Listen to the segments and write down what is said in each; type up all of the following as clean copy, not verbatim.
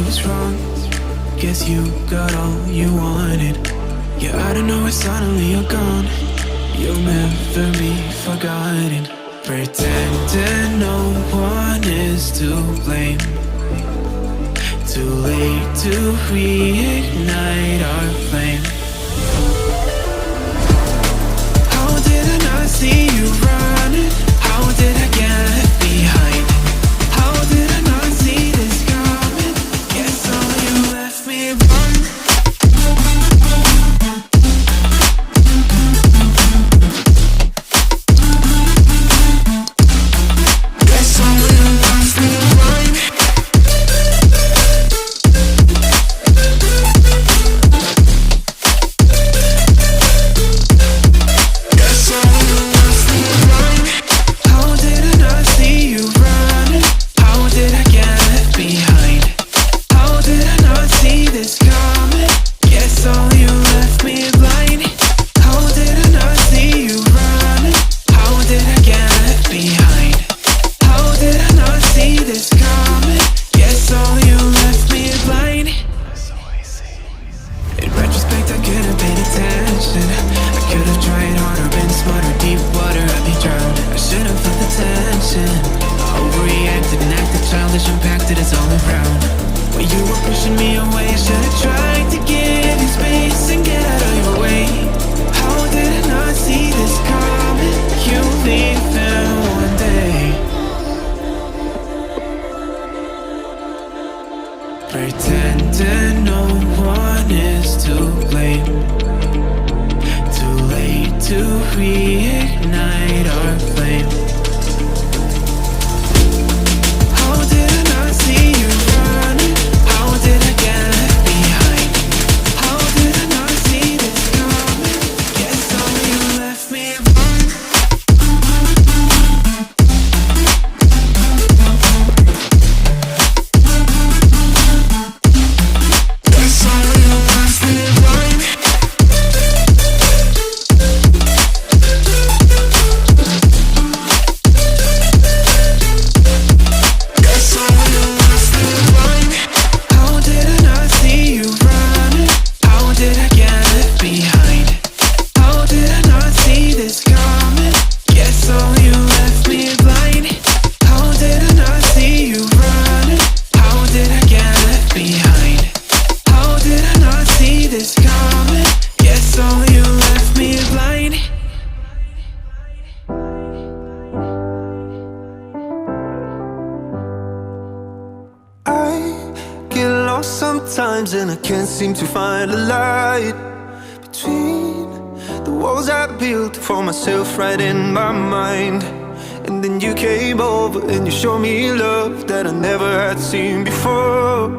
was wrong. Guess you got all you wanted. Yeah, I don't know why suddenly you're gone. You'll never be forgotten. Pretending no one is to blame. Too late to reignite our flame. How did I not see you running? How did I get left behind? How did I not see this coming? Guess all you left me alone. Guess all you left me alone. Pretending no one is to blame. Too late to reignite our flame. How did I not see you running? How did I get left behind? How did I not see this coming? Guess all you left me alone. Sometimes and I can't seem to find a light between the walls I built for myself right in my mind. And then you came over and you showed me love that I never had seen before.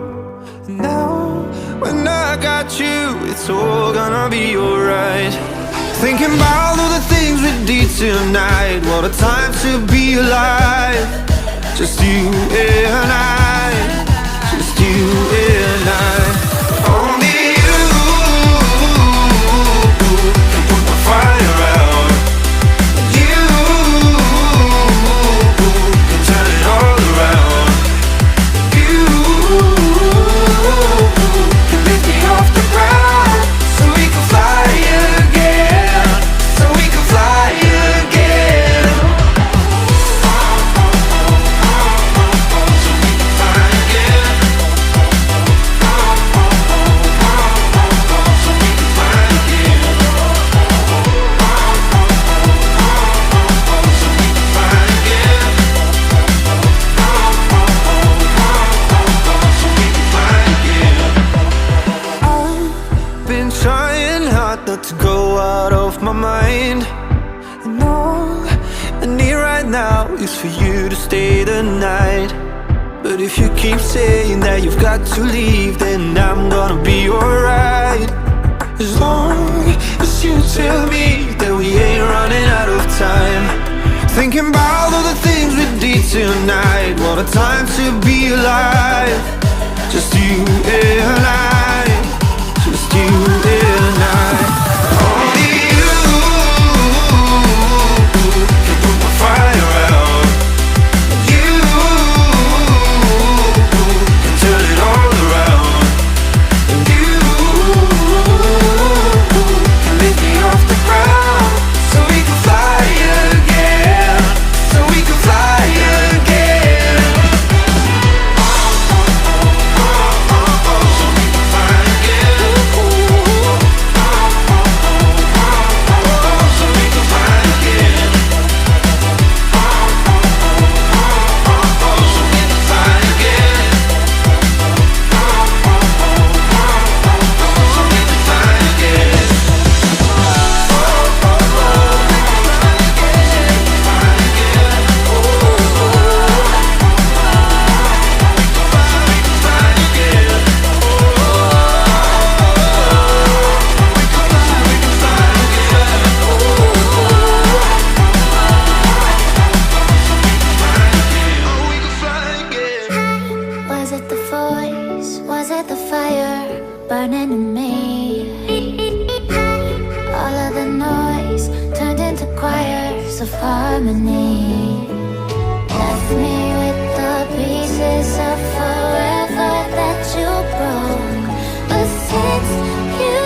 And now when I got you, it's all gonna be alright. Thinking about all the things we did tonight. What a time to be alive. Just you and I. Just you and I. Only you can put my fire out. You can turn it all around. You can lift me off the ground, so we can fly again. So we can fly again. To go out of my mind. And all I need right now is for you to stay the night. But if you keep saying that you've got to leave, then I'm gonna be alright. As long as you tell me that we ain't running out of time. Thinking about all the things we did tonight. What a time to be alive. Just you and I. Just you and I. Only you can put my fire out. You can turn it all around. voice? Was it the fire burning in me? All of the noise turned into choirs of harmony. Left me with the pieces of forever that you broke. But since you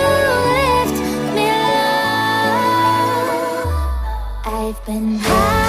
left me low, I've been high.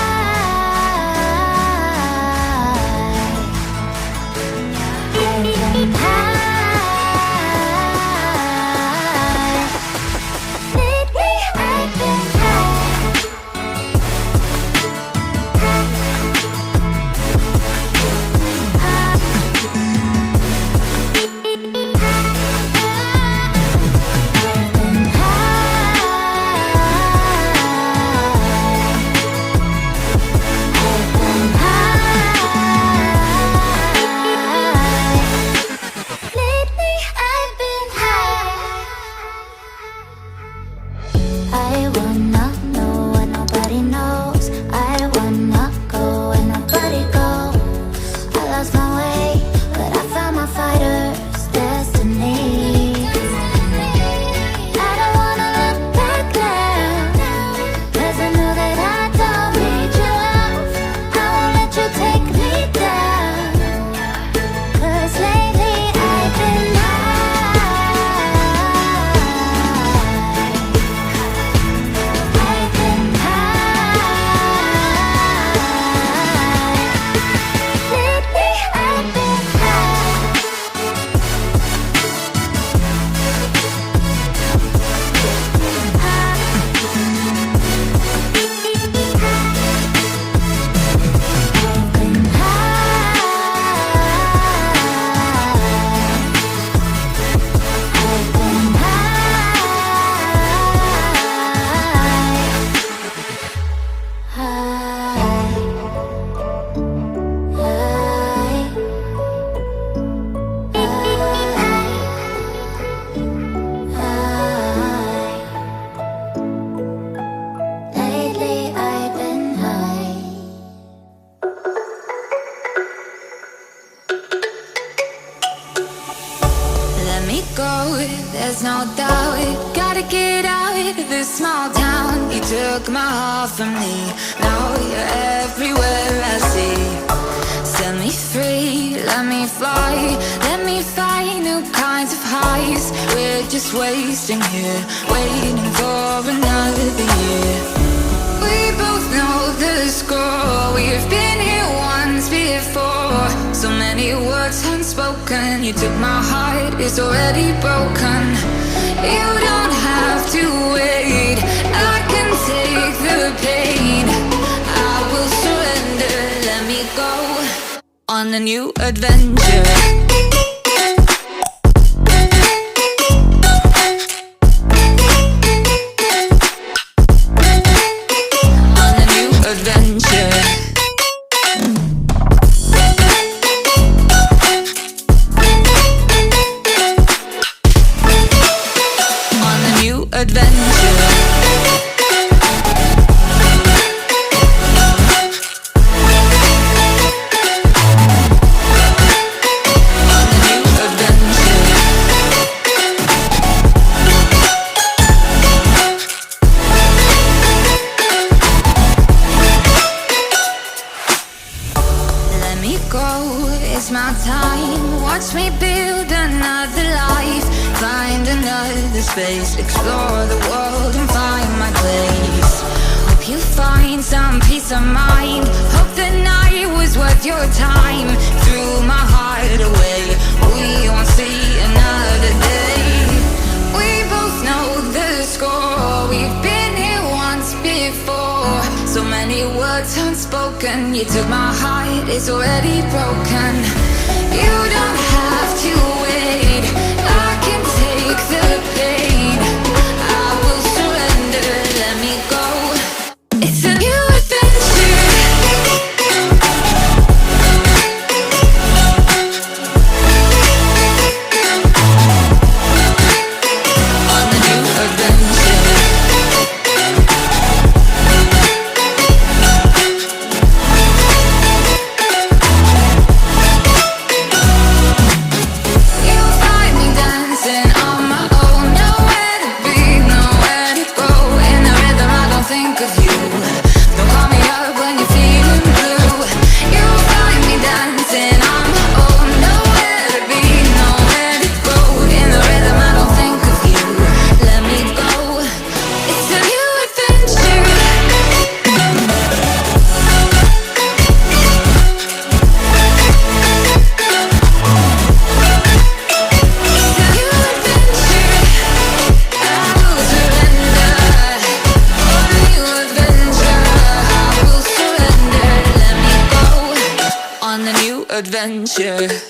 There's no doubt, gotta get out of this small town. You took my heart from me, now you're everywhere I see. Set me free, let me fly, let me find new kinds of highs. We're just wasting here, waiting for another year. We both know the score, we've been here once before. So many words unspoken, you took my heart, it's already broken. You don't have to wait, I can take the pain. I will surrender, let me go on a new adventure. Space, explore the world and find my place. Hope you find some peace of mind. Hope the night was worth your time. Threw my heart away, we won't see another day. We both know the score, we've been here once before. So many words unspoken, you took my heart, it's already broken. You don't have to wait, I can take the pain. I will surrender, let me go. It's a new adventure. On a new adventure. adventure.